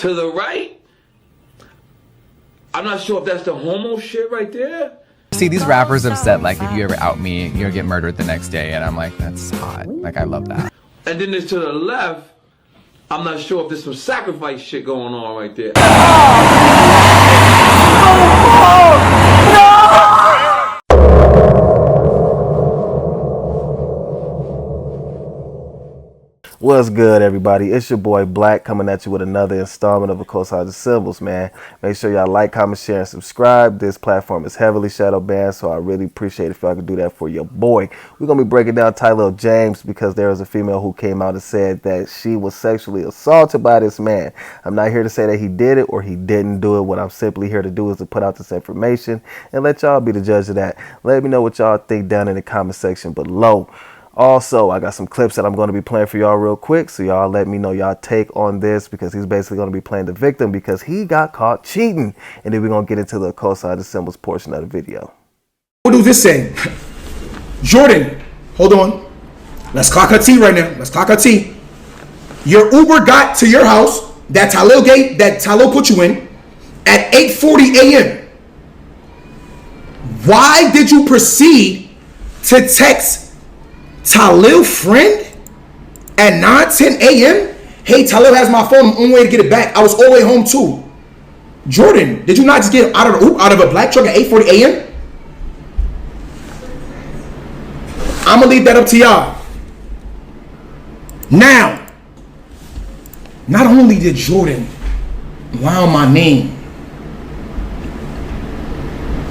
To the right, I'm not sure if that's the homo shit right there. See, these rappers have said, like, if you ever out me, you're gonna get murdered the next day. And I'm like, that's hot. Like, I love that. And then there's to the left, I'm not sure if there's some sacrifice shit going on right there. What's good, everybody? It's your boy Black coming at you with another installment of Occult the Symbols, man. Make sure y'all like, comment, share, and subscribe. This platform is heavily shadow banned, so I really appreciate if y'all can do that for your boy. We're gonna be breaking down TheTylil James because there was a female who came out and said that she was sexually assaulted by this man. I'm not here to say that he did it or he didn't do it. What I'm simply here to do is to put out this information and let y'all be the judge of that. Let me know what y'all think down in the comment section below. Also, I got some clips that I'm going to be playing for y'all real quick, so y'all let me know y'all take on this, because he's basically going to be playing the victim because he got caught cheating. And then we're going to get into the occult side of the symbols portion of the video. What do this say? Jordan, hold on. Let's clock our tea right now. Let's clock our tea. Your Uber got to your house, that Tylil gate that Tylil put you in, at 8:40 a.m. Why did you proceed to text Tylil friend at 9:10 a.m.? Hey, Tylil has my phone. I'm on the way to get it back. I was all the way home too. Jordan, did you not just get out of a black truck at 8:40 a.m.? I'm gonna leave that up to y'all. Now, not only did Jordan lie on my name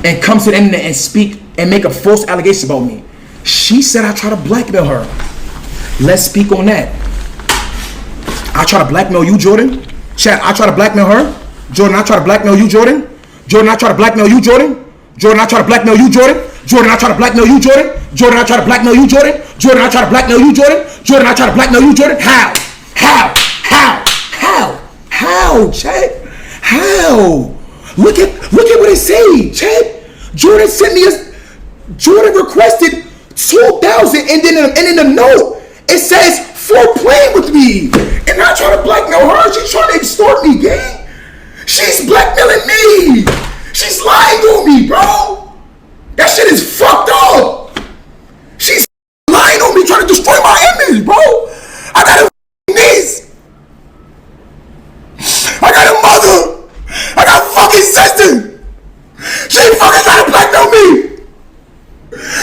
and come to the internet and speak and make a false allegation about me, she said I try to blackmail her. Let's speak on that. I try to blackmail you, Jordan. Chat, I try to blackmail her. Jordan, I try to blackmail you, Jordan. Jordan, I try to blackmail you, Jordan. Jordan, I try to blackmail you, Jordan. Jordan, I try to blackmail you, Jordan. Jordan, I try to blackmail you, Jordan. Jordan, I try to blackmail you, Jordan. Jordan, I try to blackmail you, Jordan. How? How, chat? How? Look at what it say, chat. Jordan sent me Jordan requested 2,000, and then in the note it says for playing with me, and I try to blackmail her. She's trying to extort me, gang. She's blackmailing me. She's lying on me, bro. That shit is fucked up. She's lying on me, trying to destroy my image, bro. I got a niece. I got a mother. I got a fucking sister. She fucking trying to blackmail me.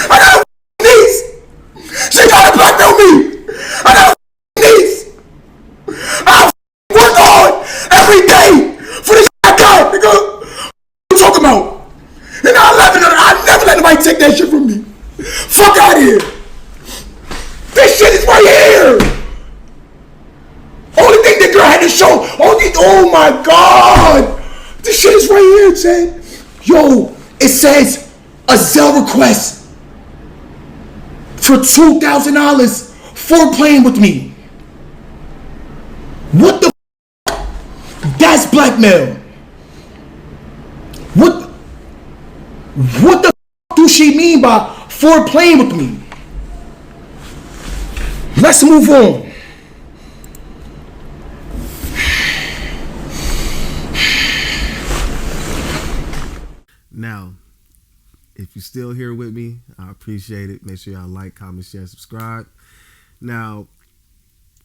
I got a niece. She trying to blackmail me. I got a niece. I work hard every day for this I got, nigga. What you talking about? And I never let nobody take that shit from me. Fuck out of here. This shit is right here. Only thing the girl had to show. Oh my god. This shit is right here, Chad. Yo, it says a Zelle request for $2,000 for playing with me. What the f? That's blackmail. What the f do she mean by for playing with me? Let's move on. Now, if you're still here with me, I appreciate it. Make sure y'all like, comment, share, subscribe. Now,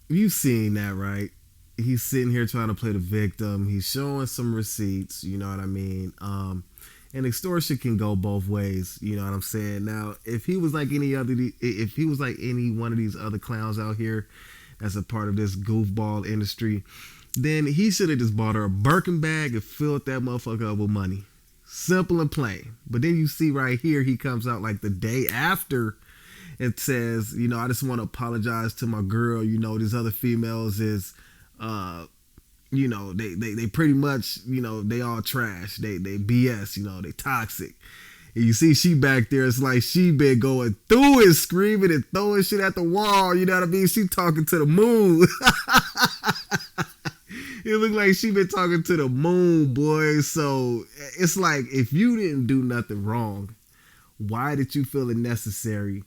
you've seen that, right? He's sitting here trying to play the victim. He's showing some receipts, you know what I mean? And extortion can go both ways, you know what I'm saying? Now, if he was like any one of these other clowns out here that's a part of this goofball industry, then he should have just bought her a Birkin bag and filled that motherfucker up with money. Simple and plain. But then you see right here, he comes out like the day after and says, you know, I just want to apologize to my girl. You know, these other females is, you know, they pretty much, you know, they all trash. They BS, you know, they toxic. And you see she back there, it's like she been going through it, screaming and throwing shit at the wall. You know what I mean? She talking to the moon. It looked like she been talking to the moon, boy. So it's like, if you didn't do nothing wrong, why did you feel it necessary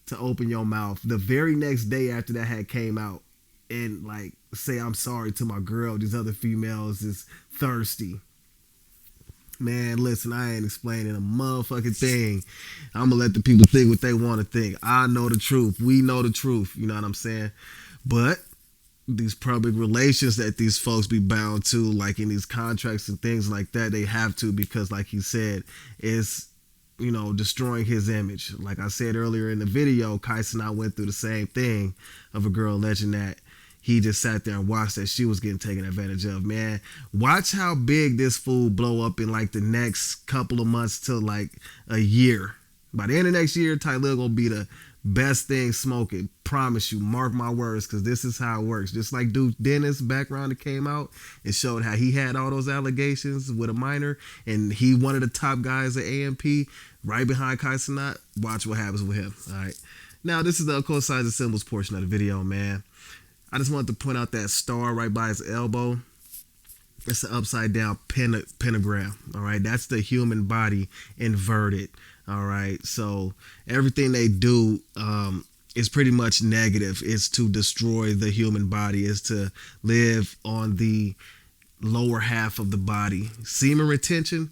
to open your mouth the very next day after that had came out and like say I'm sorry to my girl. These other females is thirsty. Man, listen, I ain't explaining a motherfucking thing. I'm gonna let the people think what they want to think. I know the truth. We know the truth. You know what I'm saying? But these public relations that these folks be bound to, like in these contracts and things like that, they have to, because like he said, it's, you know, destroying his image. Like I said earlier in the video, Kais and I went through the same thing of a girl alleging that he just sat there and watched that she was getting taken advantage of. Man, watch how big this fool blow up in like the next couple of months to like a year. By the end of next year, Tylil gonna be the best thing smoking. Promise you, mark my words, because this is how it works. Just like Duke Dennis' background that came out, it showed how he had all those allegations with a minor, and he one of the top guys at AMP, right behind Kai Cenat. Watch what happens with him. All right. Now, this is the occult signs and symbols portion of the video, man. I just wanted to point out that star right by his elbow. It's an upside down pentagram. All right. That's the human body inverted. All right. So everything they do is pretty much negative. It's to destroy the human body. It's to live on the lower half of the body. Semen retention,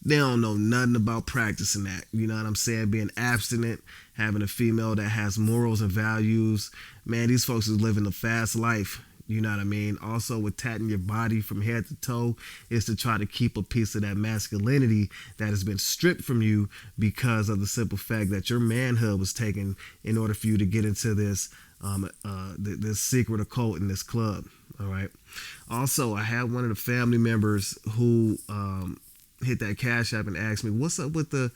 they don't know nothing about practicing that. You know what I'm saying? Being abstinent, having a female that has morals and values. Man, these folks is living a fast life. You know what I mean? Also, with tatting your body from head to toe is to try to keep a piece of that masculinity that has been stripped from you because of the simple fact that your manhood was taken in order for you to get into this this secret occult in this club. All right. Also, I had one of the family members who hit that Cash App and asked me, "What's up with the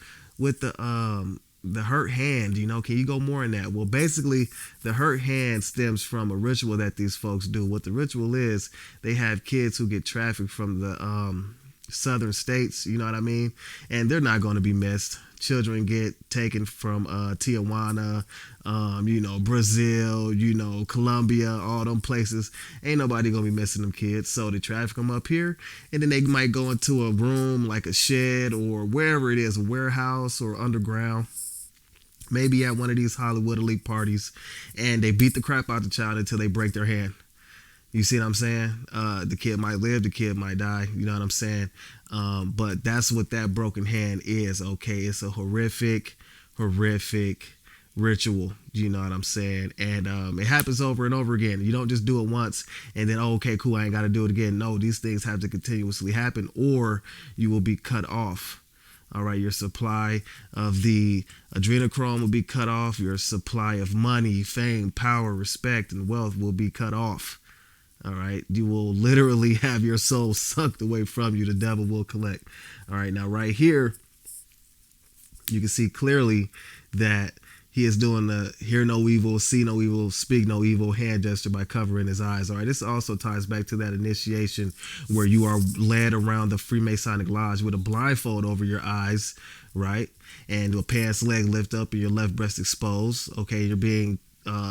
hurt hand? You know, can you go more in that?" Well, basically, the hurt hand stems from a ritual that these folks do. What the ritual is, they have kids who get trafficked from the southern states, you know what I mean? And they're not going to be missed. Children get taken from Tijuana, you know, Brazil, you know, Colombia, all them places. Ain't nobody going to be missing them kids. So they traffic them up here, and then they might go into a room like a shed or wherever it is, a warehouse or underground. Maybe at one of these Hollywood elite parties, and they beat the crap out the child until they break their hand. You see what I'm saying? The kid might live, the kid might die. You know what I'm saying? But that's what that broken hand is, okay? It's a horrific ritual. You know what I'm saying? And it happens over and over again. You don't just do it once and then, oh, okay, cool, I ain't got to do it again. No, these things have to continuously happen, or you will be cut off. All right, your supply of the adrenochrome will be cut off. Your supply of money, fame, power, respect, and wealth will be cut off. All right, you will literally have your soul sucked away from you. The devil will collect. All right, now right here, you can see clearly that he is doing the hear no evil, see no evil, speak no evil hand gesture by covering his eyes. All right, this also ties back to that initiation where you are led around the Freemasonic Lodge with a blindfold over your eyes, right? And a pants leg lift up and your left breast exposed. Okay, you're being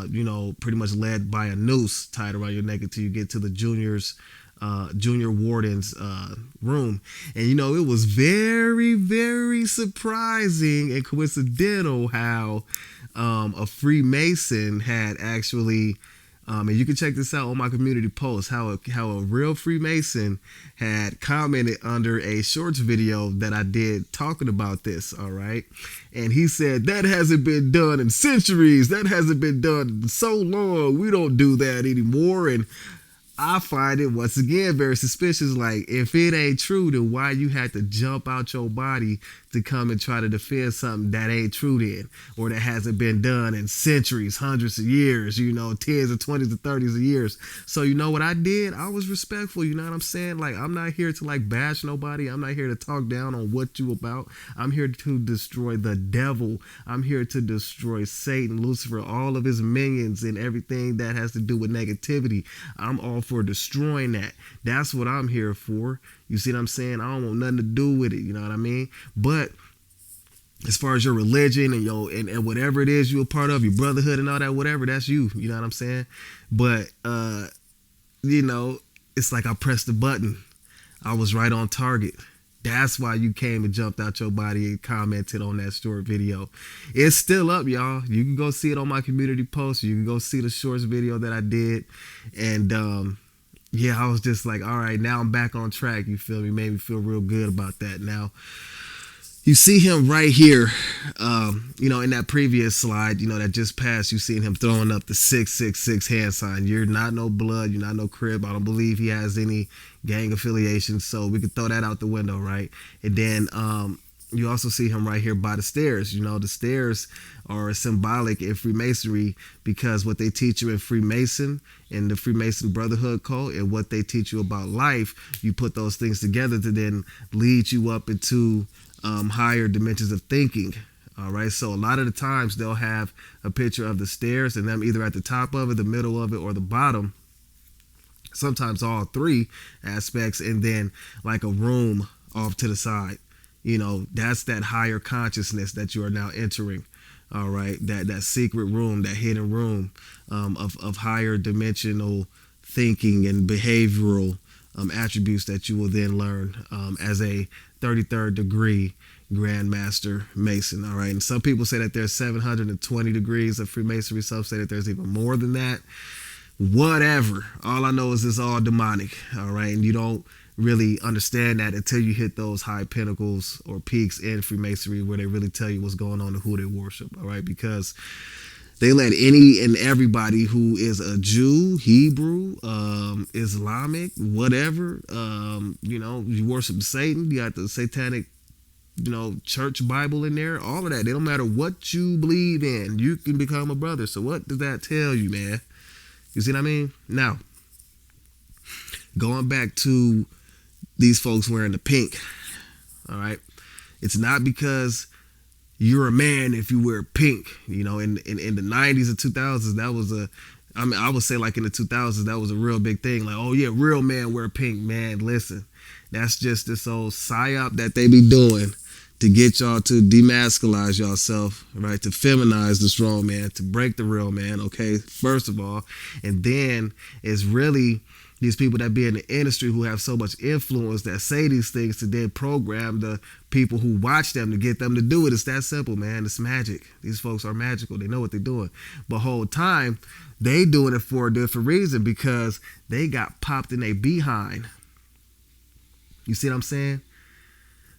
you know, pretty much led by a noose tied around your neck until you get to the junior warden's room. And you know, it was very, very surprising and coincidental how a Freemason had actually and you can check this out on my community post, how a real Freemason had commented under a shorts video that I did talking about this, all right? And he said, that hasn't been done in centuries. That hasn't been done in so long. We don't do that anymore. And I find it, once again, very suspicious. Like, if it ain't true, then why you had to jump out your body to come and try to defend something that ain't true then, or that hasn't been done in centuries, hundreds of years, you know, 10s and 20s and 30s of years. So you know what I did? I was respectful, you know what I'm saying? Like, I'm not here to like bash nobody. I'm not here to talk down on what you about. I'm here to destroy the devil. I'm here to destroy Satan, Lucifer, all of his minions and everything that has to do with negativity. I'm all for destroying that. That's what I'm here for. You see what I'm saying? I don't want nothing to do with it. You know what I mean? But as far as your religion and your and whatever it is you're a part of, your brotherhood and all that, whatever, that's you. You know what I'm saying? But you know, it's like I pressed the button. I was right on target. That's why you came and jumped out your body and commented on that short video. It's still up, y'all. You can go see it on my community post. You can go see the shorts video that I did. And yeah, I was just like, all right, now I'm back on track. You feel me? Made me feel real good about that. Now, you see him right here, in that previous slide, that just passed, you seen him throwing up the 666 hand sign. You're not no blood, you're not no crib. I don't believe he has any gang affiliation, so we could throw that out the window, right? And then you also see him right here by the stairs. The stairs are symbolic in Freemasonry because what they teach you in Freemason and the Freemason Brotherhood cult and what they teach you about life, you put those things together to then lead you up into higher dimensions of thinking. All right, so a lot of the times they'll have a picture of the stairs and them either at the top of it, the middle of it, or the bottom. Sometimes all three aspects, and then like a room off to the side. That's that higher consciousness that you are now entering. All right, that secret room, that hidden room of higher dimensional thinking and behavioral attributes that you will then learn as a 33rd degree Grandmaster Mason. All right, and some people say that there's 720 degrees of Freemasonry. Some say that there's even more than that. Whatever. All I know is it's all demonic. All right, and you don't really understand that until you hit those high pinnacles or peaks in Freemasonry where they really tell you what's going on and who they worship. All right, because they let any and everybody who is a Jew, Hebrew, Islamic, whatever, you worship Satan, you got the satanic, church Bible in there, all of that. They don't matter what you believe in. You can become a brother. So what does that tell you, man? You see what I mean? Now, going back to these folks wearing the pink, all right? It's not because you're a man if you wear pink. In the 90s and 2000s, that was I would say like in the 2000s, that was a real big thing. Like, oh yeah, real men wear pink. Man, listen, that's just this old psyop that they be doing to get y'all to demasculize yourself, right? To feminize the strong man, to break the real man, okay? First of all. And then it's really these people that be in the industry who have so much influence that say these things to then program the people who watch them to get them to do it. It's that simple, man. It's magic. These folks are magical. They know what they're doing. But whole time, they doing it for a different reason because they got popped in a behind. You see what I'm saying?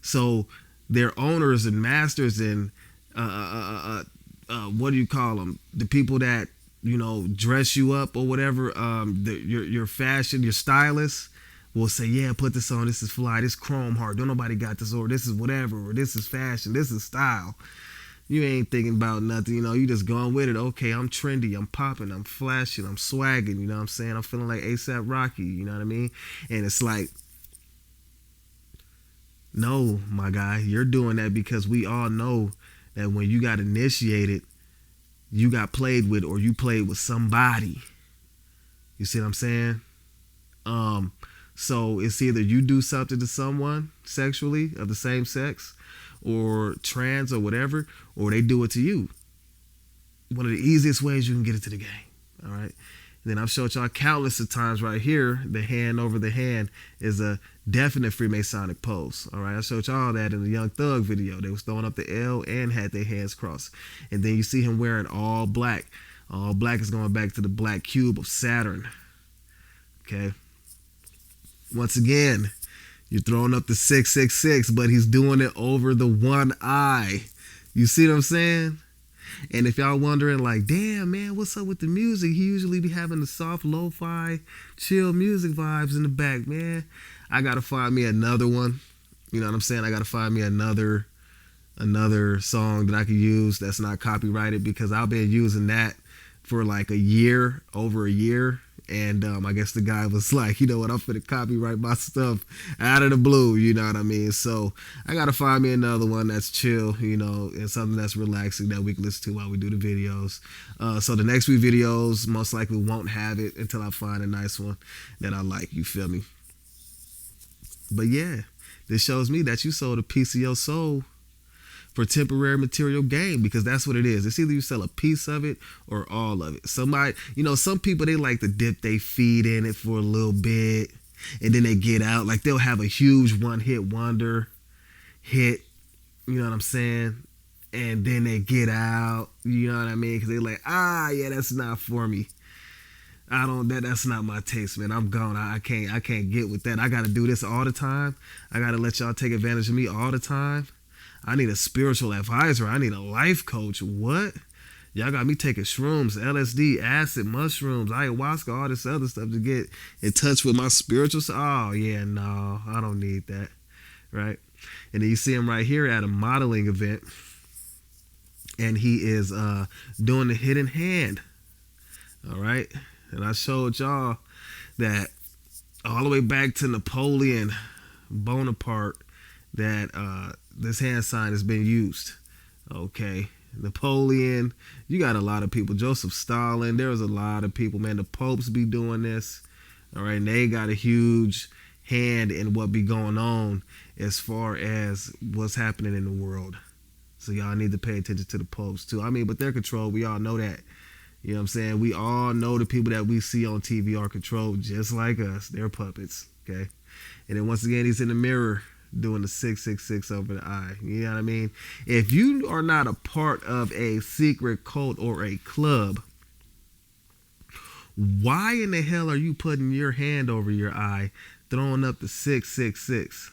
So their owners and masters and what do you call them? The people that dress you up or whatever. Your fashion, your stylist will say, yeah, put this on. This is fly. This chrome heart. Don't nobody got this, or this is whatever, or this is fashion. This is style. You ain't thinking about nothing. You just going with it. Okay, I'm trendy. I'm popping. I'm flashing. I'm swagging. You know what I'm saying? I'm feeling like ASAP Rocky. You know what I mean? And it's like, no, my guy, you're doing that because we all know that when you got initiated, you got played with, or you played with somebody. You see what I'm saying? So it's either you do something to someone sexually of the same sex or trans or whatever, or they do it to you. One of the easiest ways you can get into the game. All right. And then I've showed y'all countless of times right here, the hand over the hand is a definite Freemasonic pose. All right. I showed y'all that in the Young Thug video. They was throwing up the L and had their hands crossed. And then you see him wearing all black. All black is going back to the black cube of Saturn. Okay. Once again, you're throwing up the 666, but he's doing it over the one eye. You see what I'm saying? And if y'all wondering like, damn, man, what's up with the music? He usually be having the soft, lo-fi, chill music vibes in the back, man. I got to find me another one. You know what I'm saying? I got to find me another song that I could use that's not copyrighted, because I've been using that for like over a year. And I guess the guy was like, you know what, I'm finna copyright my stuff out of the blue, you know what I mean? So I gotta find me another one that's chill, and something that's relaxing that we can listen to while we do the videos. So the next few videos most likely won't have it until I find a nice one that I like, you feel me? But yeah, this shows me that you sold a piece of your soul for temporary material gain, because that's what it is. It's either you sell a piece of it or all of it. Somebody, some people, they like to dip their feet in it for a little bit and then they get out. Like they'll have a huge one-hit wonder hit, you know what I'm saying? And then they get out, you know what I mean? Because they're like, yeah, that's not for me. That's not my taste, man. I'm gone. I can't get with that. I got to do this all the time. I got to let y'all take advantage of me all the time. I need a spiritual advisor. I need a life coach. What? Y'all got me taking shrooms, LSD, acid, mushrooms, ayahuasca, all this other stuff to get in touch with my spiritual self. Oh, yeah, no, I don't need that, right? And then you see him right here at a modeling event, and he is doing the hidden hand, all right? And I showed y'all that all the way back to Napoleon Bonaparte that this hand sign has been used, okay? Napoleon, you got a lot of people. Joseph Stalin, there was a lot of people, man. The popes be doing this, all right? And they got a huge hand in what be going on as far as what's happening in the world. So y'all need to pay attention to the popes too. I mean, but they're controlled. We all know that. You know what I'm saying? We all know the people that we see on TV are controlled just like us. They're puppets, okay? And then once again, he's in the mirror doing the 666 over the eye. You know what I mean? If you are not a part of a secret cult or a club, why in the hell are you putting your hand over your eye, throwing up the 666?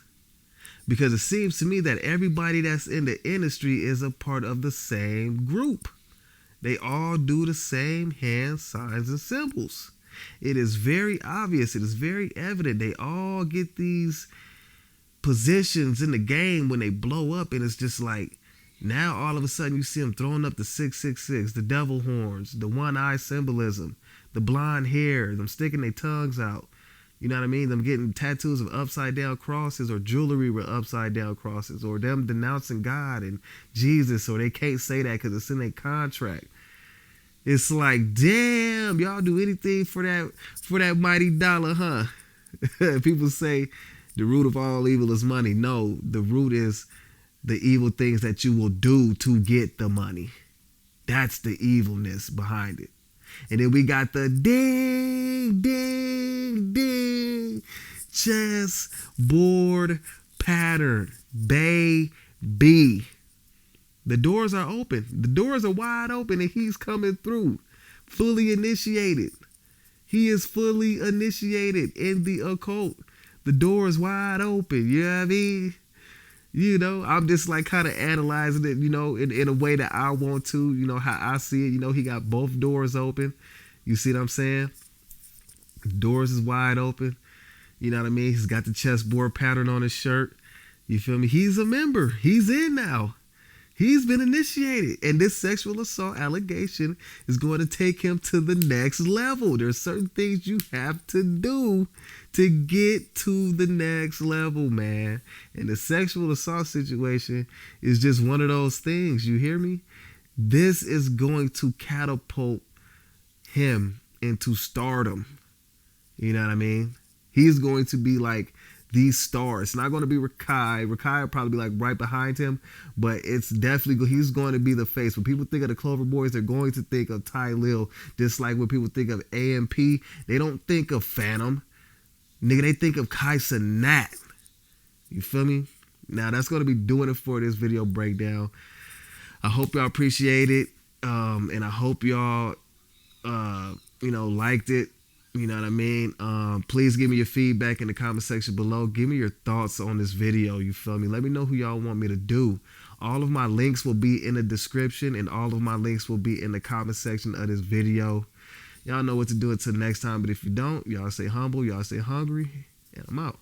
Because it seems to me that everybody that's in the industry is a part of the same group. They all do the same hand signs and symbols. It is very obvious. It is very evident. They all get these positions in the game when they blow up, and it's just like now all of a sudden you see them throwing up the 666, the devil horns, the one eye symbolism, the blonde hair, them sticking their tongues out. You know what I mean? Them getting tattoos of upside down crosses or jewelry with upside down crosses, or them denouncing God and Jesus, or they can't say that because it's in their contract. It's like, damn, y'all do anything for that mighty dollar, huh? People say the root of all evil is money. No, the root is the evil things that you will do to get the money. That's the evilness behind it. And then we got the ding, ding, ding chessboard pattern. Baby. The doors are open. The doors are wide open, and he's coming through. Fully initiated. He is fully initiated in the occult. The door is wide open. You know what I mean? You know, I'm just like kind of analyzing it, you know, in a way that I want to, you know, how I see it. You know, he got both doors open. You see what I'm saying? The doors is wide open. You know what I mean? He's got the chessboard pattern on his shirt. You feel me? He's a member. He's in now. He's been initiated. And this sexual assault allegation is going to take him to the next level. There's certain things you have to do to get to the next level, man. And the sexual assault situation is just one of those things. You hear me? This is going to catapult him into stardom. You know what I mean? He's going to be like the star. It's not going to be Rakai. Rakai will probably be like right behind him, but it's definitely, he's going to be the face. When people think of the Clover Boys, they're going to think of Tylil. Just like when people think of AMP, they don't think of Phantom. Nigga, they think of Kaisa Nat. You feel me? Now, that's going to be doing it for this video breakdown. I hope y'all appreciate it. And I hope y'all, liked it. You know what I mean? Please give me your feedback in the comment section below. Give me your thoughts on this video. You feel me? Let me know who y'all want me to do. All of my links will be in the description, and all of my links will be in the comment section of this video. Y'all know what to do until next time. But if you don't, y'all stay humble, y'all stay hungry, and I'm out.